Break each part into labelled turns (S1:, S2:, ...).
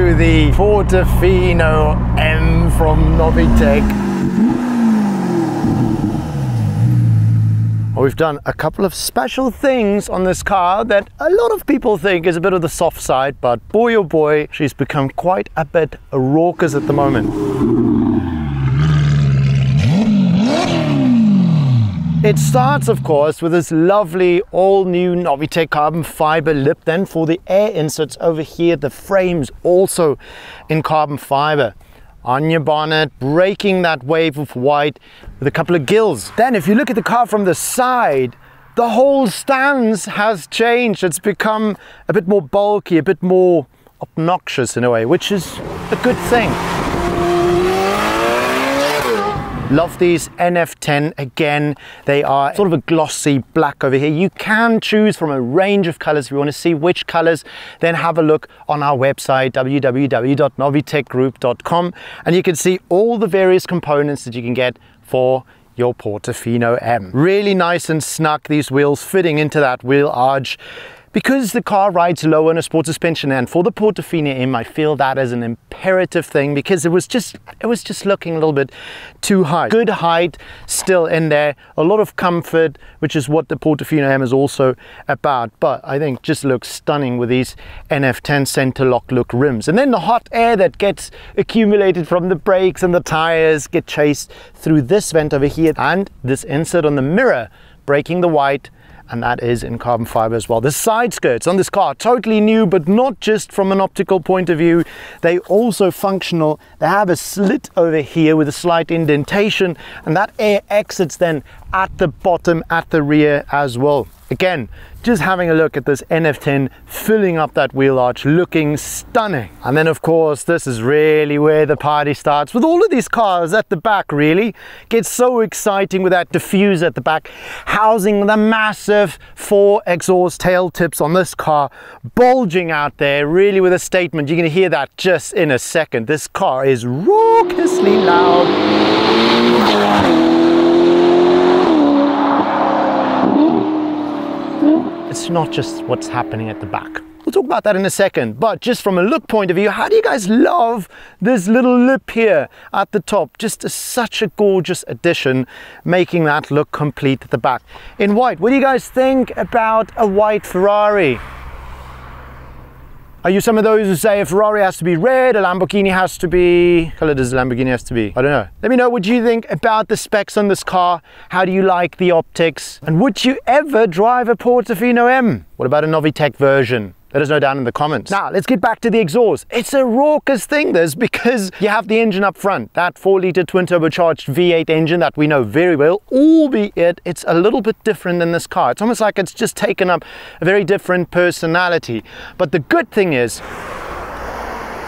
S1: to the Portofino M from Novitec. We've done a couple of special things on this car that a lot of people think is a bit of the soft side, but boy oh boy, she's become quite a bit raucous at the moment. It starts, of course, with this lovely all-new Novitec carbon fiber lip. Then for the air inserts over here, the frame's also in carbon fiber. On your bonnet, breaking that wave of white with a couple of gills. Then if you look at the car from the side, the whole stance has changed. It's become a bit more bulky, a bit more obnoxious in a way, which is a good thing. Love these NF10 again. They are sort of a glossy black over here. You can choose from a range of colors. If you want to see which colors, then have a look on our website, www.novitecgroup.com, and you can see all the various components that you can get for your Portofino M. Really nice and snug, these wheels fitting into that wheel arch. Because the car rides low on a sport suspension, and for the Portofino M, I feel that is an imperative thing because it was just looking a little bit too high. Good height still in there, a lot of comfort, which is what the Portofino M is also about. But I think just looks stunning with these NF10 center lock look rims. And then the hot air that gets accumulated from the brakes and the tires get chased through this vent over here and this insert on the mirror, breaking the white, and that is in carbon fiber as well. The side skirts on this car, totally new, but not just from an optical point of view. They also functional. They have a slit over here with a slight indentation, and that air exits then at the bottom, at the rear as well. Again, just having a look at this NF10 filling up that wheel arch, looking stunning. And then of course, this is really where the party starts with all of these cars at the back. Really gets so exciting with that diffuser at the back, housing the massive 4 exhaust tail tips on this car, bulging out there, really with a statement. You're going to hear that just in a second. This car is raucously loud. It's not just what's happening at the back. We'll talk about that in a second, but just from a look point of view, how do you guys love this little lip here at the top? Just such a gorgeous addition, making that look complete at the back. In white, what do you guys think about a white Ferrari? Are you some of those who say a Ferrari has to be red, a Lamborghini has to be... What color does a Lamborghini have to be? I don't know. Let me know what you think about the specs on this car. How do you like the optics? And would you ever drive a Portofino M? What about a Novitec version? Let us know down in the comments. Now, let's get back to the exhaust. It's a raucous thing, this, because you have the engine up front, that 4-litre twin-turbocharged V8 engine that we know very well, albeit it's a little bit different than this car. It's almost like it's just taken up a very different personality. But the good thing is,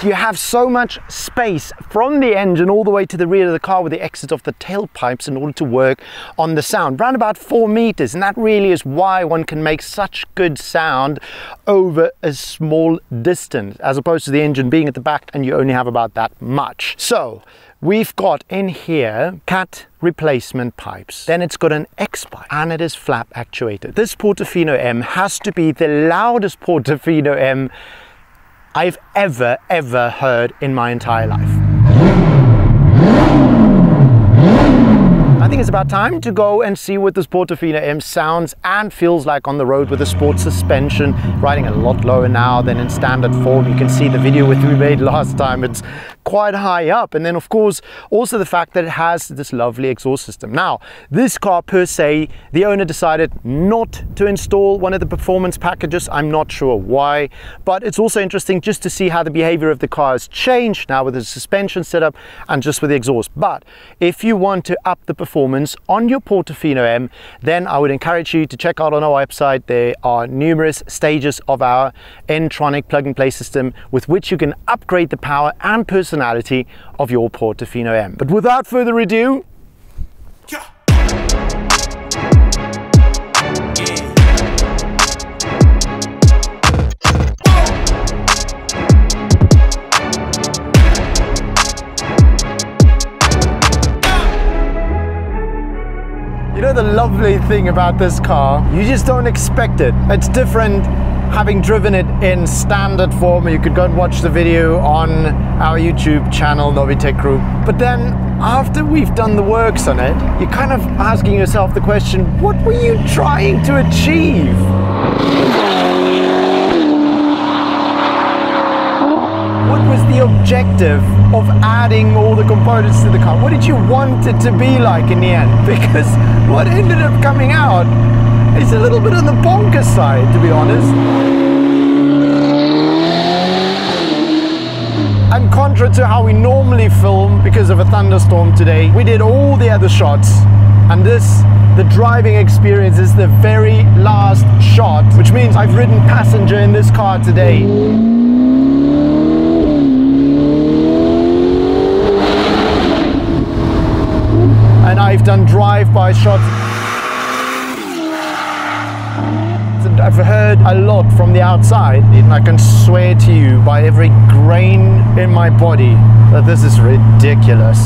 S1: you have so much space from the engine all the way to the rear of the car with the exit of the tailpipes in order to work on the sound. Around about 4 meters, and that really is why one can make such good sound over a small distance, as opposed to the engine being at the back and you only have about that much. So we've got in here cat replacement pipes. Then it's got an X-pipe and it is flap actuated. This Portofino M has to be the loudest Portofino M I've ever heard in my entire life. I think it's about time to go and see what this Portofino M sounds and feels like on the road with a sport suspension, riding a lot lower now than in standard form. You can see the video we made last time, it's quite high up. And then of course, also the fact that it has this lovely exhaust system. Now, this car per se, the owner decided not to install one of the performance packages. I'm not sure why, but it's also interesting just to see how the behavior of the car has changed now with the suspension setup and just with the exhaust. But if you want to up the performance on your Portofino M, then I would encourage you to check out on our website. There are numerous stages of our N-Tronic plug-and-play system with which you can upgrade the power and personality of your Portofino M. But without further ado, you know the lovely thing about this car? You just don't expect it. It's different having driven it in standard form. You could go and watch the video on our YouTube channel, Novitec Group. But then after we've done the works on it, you're kind of asking yourself the question, what were you trying to achieve? What was the objective of adding all the components to the car? What did you want it to be like in the end? Because what ended up coming out is a little bit on the bonkers side, to be honest. And contrary to how we normally film because of a thunderstorm today, we did all the other shots, and the driving experience is the very last shot, which means I've ridden passenger in this car today. And I've done drive-by shots. And I've heard a lot from the outside, and I can swear to you by every grain in my body that this is ridiculous.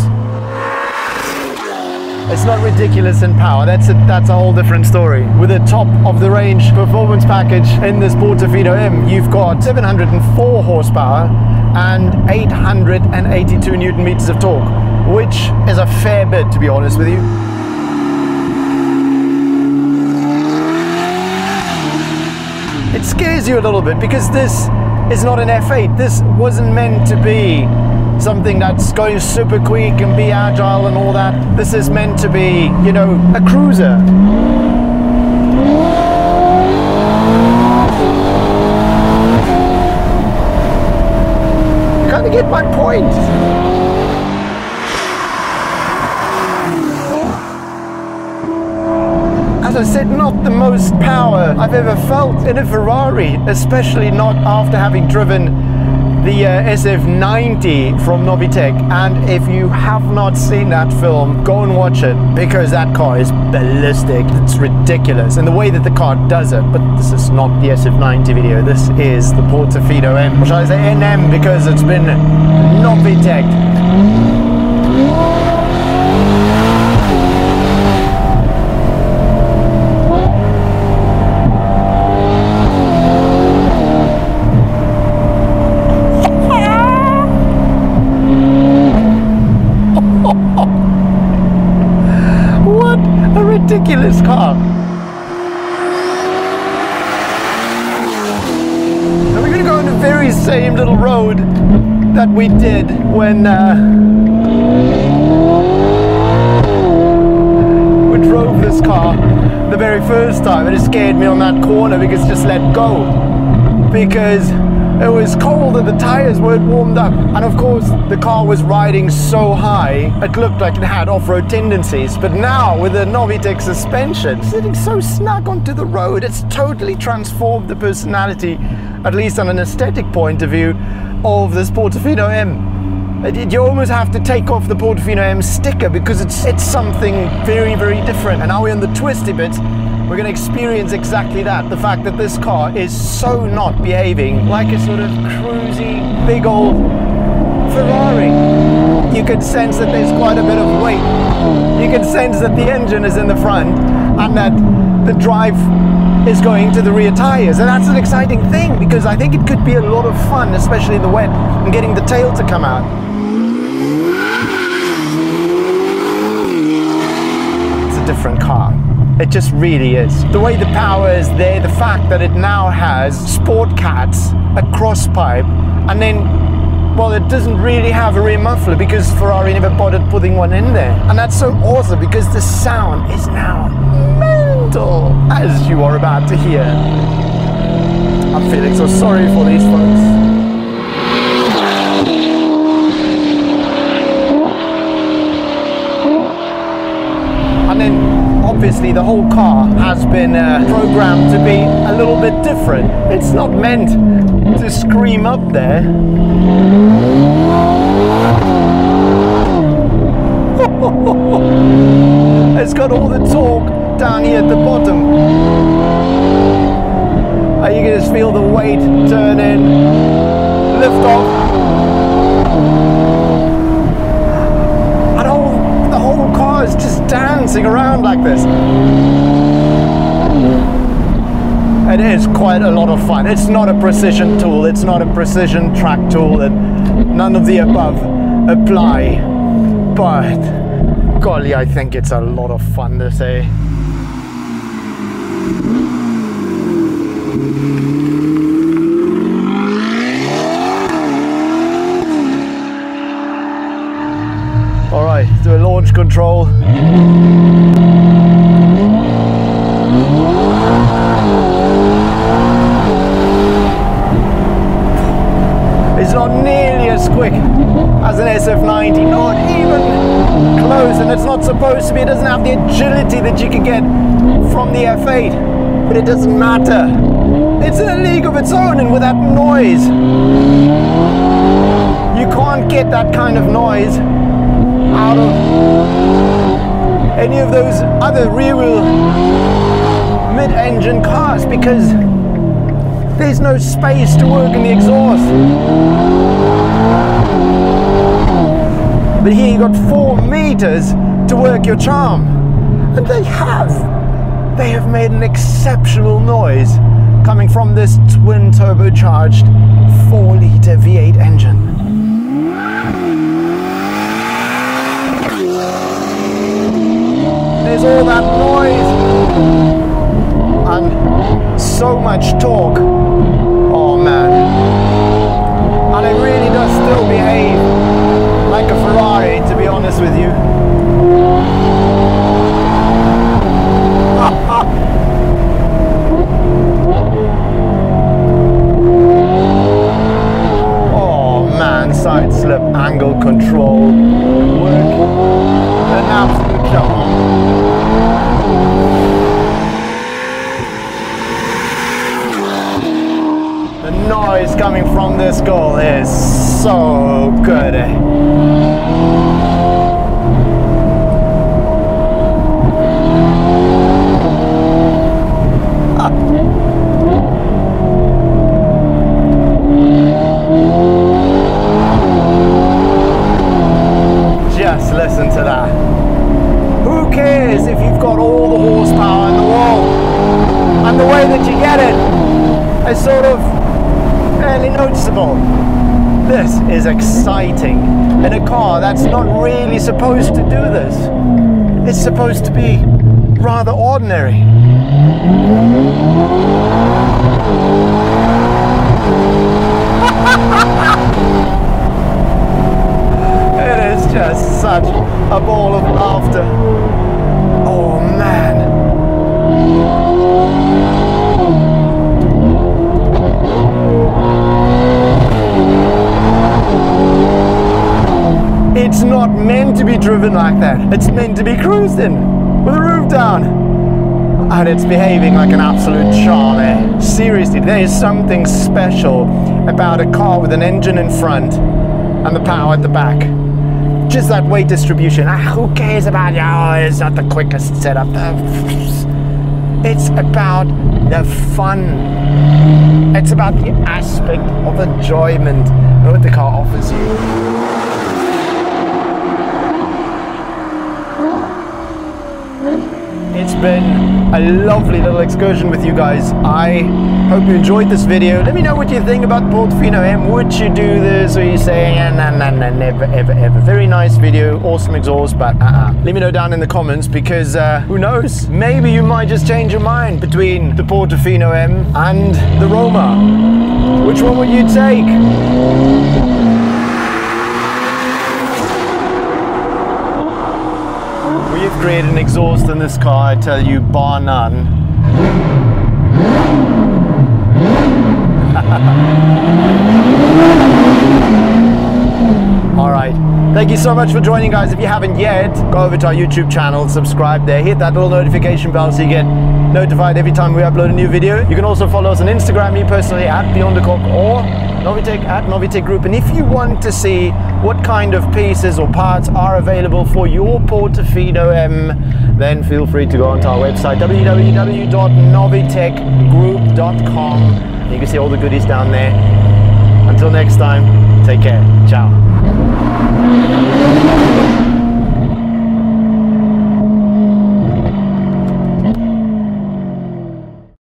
S1: It's not ridiculous in power, that's a whole different story. With the top of the range performance package in this Portofino M, you've got 704 horsepower and 882 Newton meters of torque, which is a fair bit, to be honest with you. It scares you a little bit because this is not an F8. This wasn't meant to be something that's going super quick and be agile and all that. This is meant to be, you know, a cruiser. You kind of get my point. As I said, not the most power I've ever felt in a Ferrari, especially not after having driven the SF90 from Novitec. And if you have not seen that film, go and watch it, because that car is ballistic. It's ridiculous in the way that the car does it. But this is not the SF90 video, this is the Portofino M, or shall I say NM, because it's been Novitec. Ridiculous car. Now we're going to go on the very same little road that we did when we drove this car the very first time, and it scared me on that corner because it just let go, because it was cold and the tires weren't warmed up, and of course the car was riding so high it looked like it had off-road tendencies. But now with the Novitec suspension sitting so snug onto the road, it's totally transformed the personality, at least on an aesthetic point of view, of this Portofino M. You almost have to take off the Portofino M sticker because it's something very, very different. And now we're in the twisty bit. We're going to experience exactly that. The fact that this car is so not behaving like a sort of cruisy, big old Ferrari. You can sense that there's quite a bit of weight. You can sense that the engine is in the front and that the drive is going to the rear tires. And that's an exciting thing, because I think it could be a lot of fun, especially in the wet, and getting the tail to come out. It's a different car. It just really is. The way the power is there, the fact that it now has Sport Cats, a cross pipe, and then, well, it doesn't really have a rear muffler because Ferrari never bothered putting one in there. And that's so awesome because the sound is now mental, as you are about to hear. I'm feeling so sorry for these folks. And then obviously the whole car has been programmed to be a little bit different. It's not meant to scream up there. It's got all the torque down here at the bottom. You can just feel the weight turn in, lift off. Is just dancing around like this. it is quite a lot of fun. It's not a precision tool, it's not a precision track tool, and none of the above apply, but golly, I think it's a lot of fun to say. All right, do a launch control. It's not nearly as quick as an SF90, not even close, and it's not supposed to be. It doesn't have the agility that you could get from the F8, but it doesn't matter. It's in a league of its own, and with that noise, you can't get that kind of noise out of any of those other rear-wheel mid-engine cars, because there's no space to work in the exhaust. But here you got 4 meters to work your charm, and they have made an exceptional noise coming from this twin turbocharged 4-liter V8 engine. There's all that noise and so much torque. Oh man. And it really does still behave like a Ferrari, to be honest with you. Oh man, side slip angle control work. An absolute charm. The noise coming from this goal is so good. Just listen to that. Who cares if you've got all the horsepower in the world, and the way that you get it is sort of fairly noticeable. This is exciting in a car that's not really supposed to do this. It's supposed to be rather ordinary. It is just such a ball of laughter. Oh man. It's not meant to be driven like that. It's meant to be cruising with the roof down. And it's behaving like an absolute charm, eh? Seriously, there is something special about a car with an engine in front and the power at the back. Just that weight distribution. Who cares about, it's not the quickest setup. It's about the fun. It's about the aspect of enjoyment that the car offers you. It's been a lovely little excursion with you guys. I hope you enjoyed this video. Let me know what you think about Portofino M. Would you do this, or are you saying, nah, never, ever, ever. Very nice video, awesome exhaust, but Let me know down in the comments, because who knows? Maybe you might just change your mind between the Portofino M and the Roma. Which one would you take? We've created an exhaust in this car, I tell you, bar none. Alright, thank you so much for joining, guys. If you haven't yet, go over to our YouTube channel, subscribe there, hit that little notification bell so you get notified every time we upload a new video. You can also follow us on Instagram, me personally, at BeyondTheCock, or Novitec, at Novitec Group. And if you want to see what kind of pieces or parts are available for your Portofino M, then feel free to go onto our website, www.novitecgroup.com. You can see all the goodies down there. Until next time, take care. Ciao.